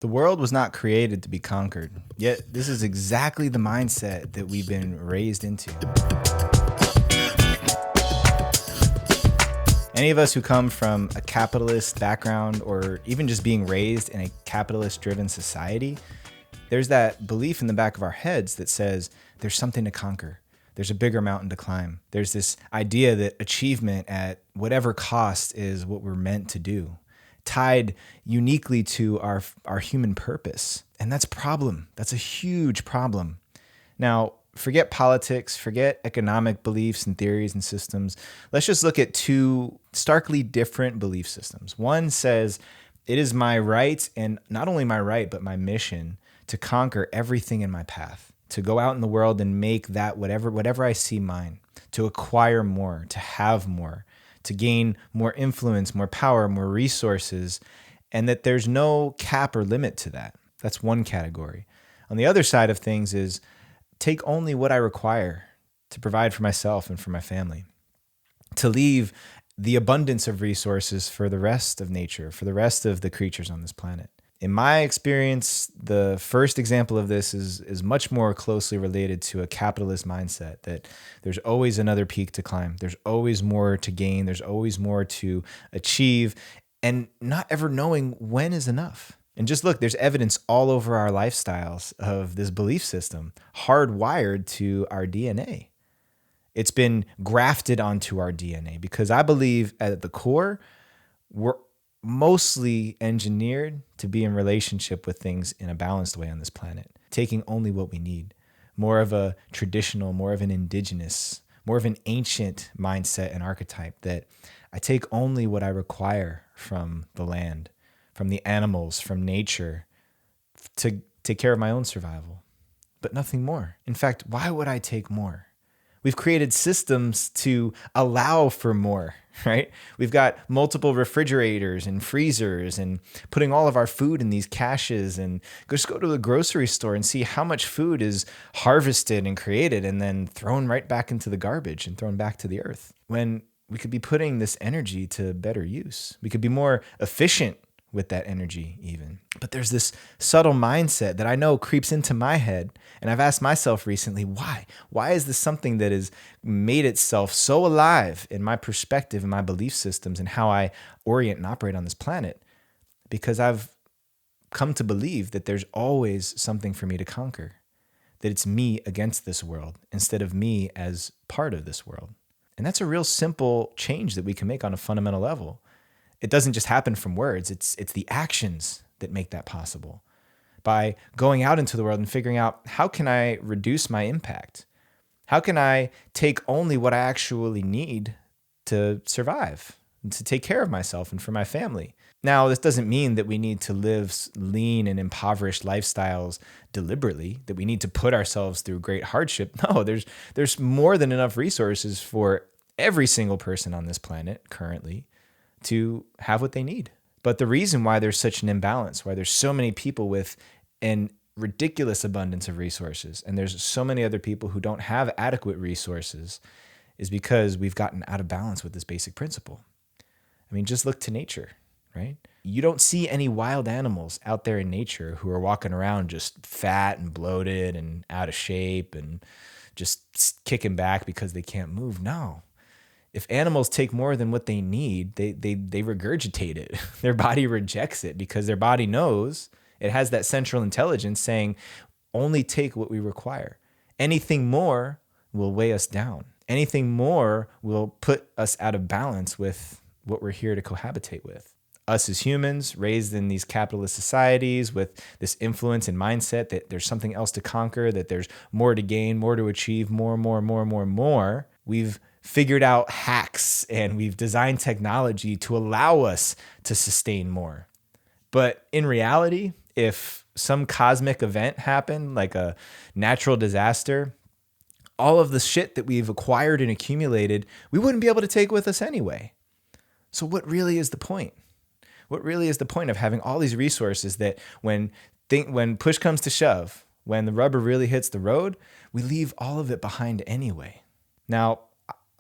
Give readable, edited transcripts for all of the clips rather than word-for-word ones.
The world was not created to be conquered, yet this is exactly the mindset that we've been raised into. Any of us who come from a capitalist background or even just being raised in a capitalist-driven society, there's that belief in the back of our heads that says there's something to conquer. There's a bigger mountain to climb. There's this idea that achievement at whatever cost is what we're meant to do, tied uniquely to our human purpose. And that's a problem. That's a huge problem. Now, forget politics, forget economic beliefs and theories and systems. Let's just look at two starkly different belief systems. One says it is my right, and not only my right, but my mission to conquer everything in my path, to go out in the world and make that whatever I see mine, to acquire more, to have more, to gain more influence, more power, more resources, and that there's no cap or limit to that. That's one category. On the other side of things is take only what I require to provide for myself and for my family, to leave the abundance of resources for the rest of nature, for the rest of the creatures on this planet. In my experience, the first example of this is much more closely related to a capitalist mindset, that there's always another peak to climb. There's always more to gain. There's always more to achieve, and not ever knowing when is enough. And just look, there's evidence all over our lifestyles of this belief system hardwired to our DNA. It's been grafted onto our DNA because I believe at the core, we're mostly engineered to be in relationship with things in a balanced way on this planet, taking only what we need. More of a traditional, more of an indigenous, more of an ancient mindset and archetype that I take only what I require from the land, from the animals, from nature, to take care of my own survival, but nothing more. In fact, why would I take more? We've created systems to allow for more, right? We've got multiple refrigerators and freezers and putting all of our food in these caches, and just go to the grocery store and see how much food is harvested and created and then thrown right back into the garbage and thrown back to the earth, when we could be putting this energy to better use. We could be more efficient with that energy even. But there's this subtle mindset that I know creeps into my head. And I've asked myself recently, why? Why is this something that has made itself so alive in my perspective and my belief systems and how I orient and operate on this planet? Because I've come to believe that there's always something for me to conquer, that it's me against this world instead of me as part of this world. And that's a real simple change that we can make on a fundamental level. It doesn't just happen from words. It's the actions that make that possible. By going out into the world and figuring out, how can I reduce my impact? How can I take only what I actually need to survive and to take care of myself and for my family? Now, this doesn't mean that we need to live lean and impoverished lifestyles deliberately, that we need to put ourselves through great hardship. No, there's more than enough resources for every single person on this planet currently to have what they need. But the reason why there's such an imbalance, why there's so many people with an ridiculous abundance of resources, and there's so many other people who don't have adequate resources, is because we've gotten out of balance with this basic principle. I mean, just look to nature, right? You don't see any wild animals out there in nature who are walking around just fat and bloated and out of shape and just kicking back because they can't move. No. If animals take more than what they need, they regurgitate it. Their body rejects it because their body knows, it has that central intelligence saying, only take what we require. Anything more will weigh us down. Anything more will put us out of balance with what we're here to cohabitate with. Us as humans, raised in these capitalist societies with this influence and mindset that there's something else to conquer, that there's more to gain, more to achieve, more. We've figured out hacks and we've designed technology to allow us to sustain more. But in reality, if some cosmic event happened, like a natural disaster, all of the shit that we've acquired and accumulated, we wouldn't be able to take with us anyway. So what really is the point? What really is the point of having all these resources that when push comes to shove, when the rubber really hits the road, we leave all of it behind anyway? Now,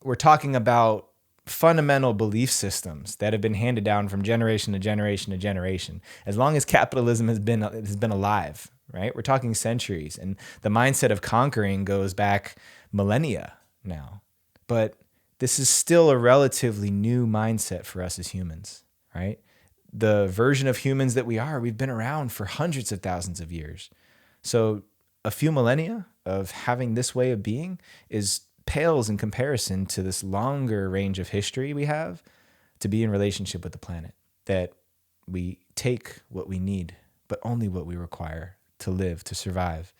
we're talking about fundamental belief systems that have been handed down from generation to generation to generation. As long as capitalism has been alive, right? We're talking centuries, and the mindset of conquering goes back millennia now. But this is still a relatively new mindset for us as humans, right? The version of humans that we've been around for hundreds of thousands of years. So a few millennia of having this way of being pales in comparison to this longer range of history we have to be in relationship with the planet, that we take what we need, but only what we require to live, to survive,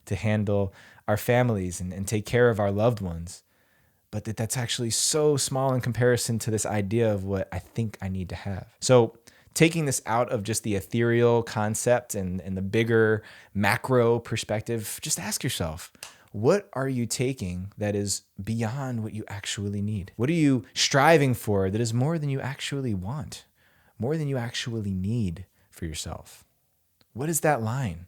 to handle our families and take care of our loved ones. But that's actually so small in comparison to this idea of what I think I need to have. So taking this out of just the ethereal concept and the bigger macro perspective, just ask yourself, what are you taking that is beyond what you actually need? What are you striving for that is more than you actually want, more than you actually need for yourself? What is that line?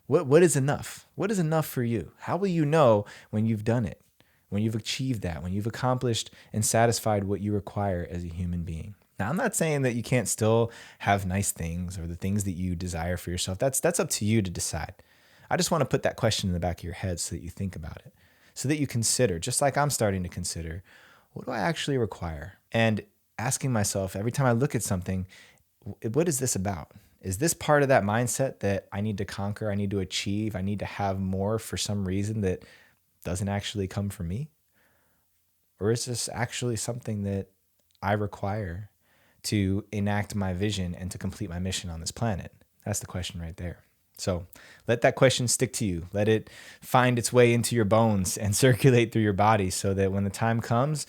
What is enough? What is enough for you? How will you know when you've done it, when you've achieved that, when you've accomplished and satisfied what you require as a human being? Now, I'm not saying that you can't still have nice things or the things that you desire for yourself. That's up to you to decide. I just want to put that question in the back of your head so that you think about it, so that you consider, just like I'm starting to consider, what do I actually require? And asking myself every time I look at something, what is this about? Is this part of that mindset that I need to conquer, I need to achieve, I need to have more for some reason that doesn't actually come from me? Or is this actually something that I require to enact my vision and to complete my mission on this planet? That's the question right there. So let that question stick to you. Let it find its way into your bones and circulate through your body so that when the time comes,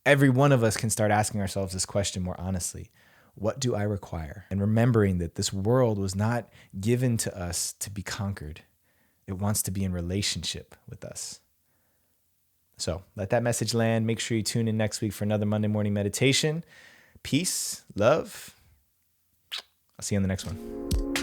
every one of us can start asking ourselves this question more honestly. What do I require? And remembering that this world was not given to us to be conquered. It wants to be in relationship with us. So let that message land. Make sure you tune in next week for another Monday morning meditation. Peace, love. I'll see you on the next one.